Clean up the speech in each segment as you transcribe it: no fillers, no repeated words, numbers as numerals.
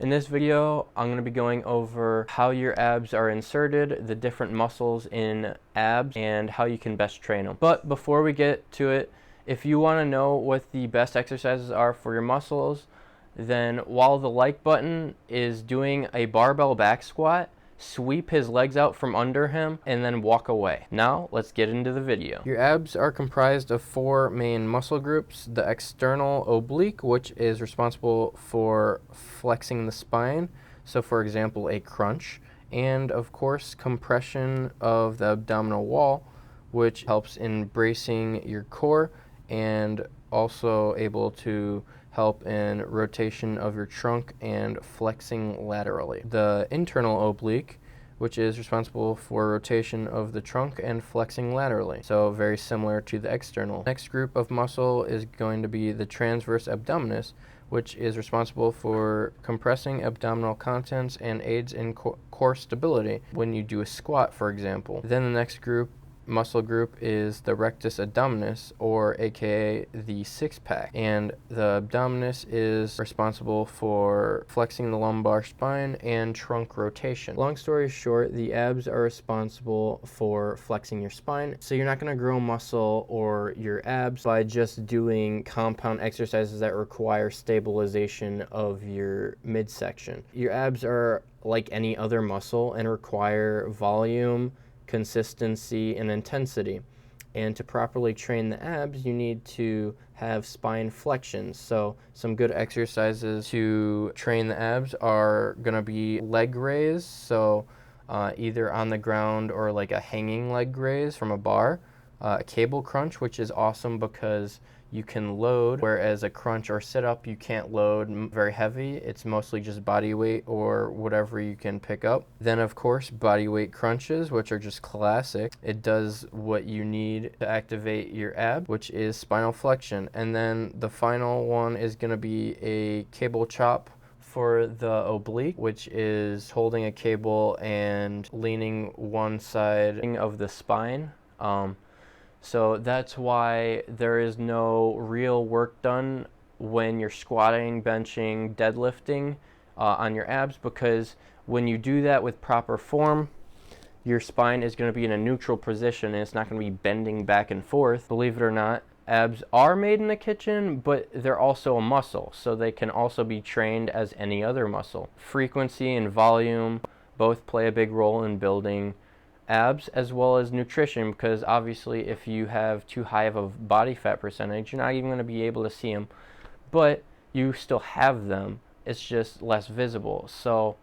In this video, I'm going to be going over how your abs are inserted, the different muscles in abs, and how you can best train them. But before we get to it, if you want to know what the best exercises are for your muscles, then while the like button is doing a barbell back squat, sweep his legs out from under him and then walk away. Now let's get into the video. Your abs are comprised of four main muscle groups: the external oblique, which is responsible for flexing the spine, so for example a crunch, and of course compression of the abdominal wall, which helps in bracing your core and also able to help in rotation of your trunk and flexing laterally. The internal oblique, which is responsible for rotation of the trunk and flexing laterally, so very similar to the external. Next group of muscle is going to be the transverse abdominis, which is responsible for compressing abdominal contents and aids in core stability when you do a squat, for example. Then the next muscle group is the rectus abdominis, or aka the six-pack, and the abdominis is responsible for flexing the lumbar spine and trunk rotation. Long story short, the abs are responsible for flexing your spine, so you're not going to grow muscle or your abs by just doing compound exercises that require stabilization of your midsection. Your abs are like any other muscle and require volume, consistency, and intensity. And to properly train the abs, you need to have spine flexion. So some good exercises to train the abs are going to be leg raise, so either on the ground or like a hanging leg raise from a bar, a cable crunch, which is awesome because you can load, whereas a crunch or sit-up you can't load very heavy. It's mostly just body weight or whatever you can pick up. Then of course body weight crunches, which are just classic. It does what you need to activate your ab, which is spinal flexion. And then the final one is going to be a cable chop for the oblique, which is holding a cable and leaning one side of the spine. So that's why there is no real work done when you're squatting, benching, deadlifting on your abs, because when you do that with proper form, your spine is going to be in a neutral position and it's not going to be bending back and forth. Believe it or not, abs are made in the kitchen, but they're also a muscle, so they can also be trained as any other muscle. Frequency and volume both play a big role in building abs, as well as nutrition, because obviously if you have too high of a body fat percentage, you're not even going to be able to see them, but you still have them, it's just less visible. So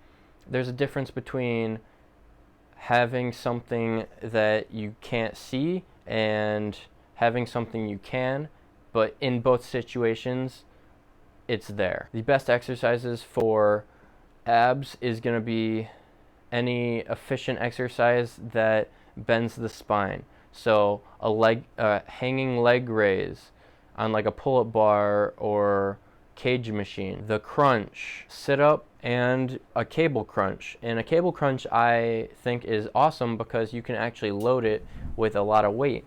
there's a difference between having something that you can't see and having something you can, but in both situations it's there. The best exercises for abs is going to be any efficient exercise that bends the spine. So a hanging leg raise on like a pull-up bar or cage machine, the crunch, sit up, and a cable crunch. And a cable crunch I think is awesome because you can actually load it with a lot of weight.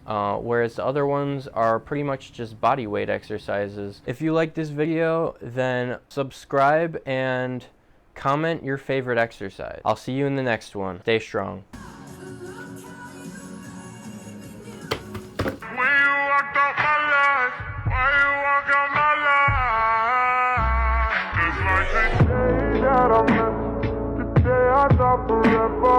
Whereas the other ones are pretty much just body weight exercises. If you like this video, then subscribe and comment your favorite exercise. I'll see you in the next one. Stay strong. Today I thought forever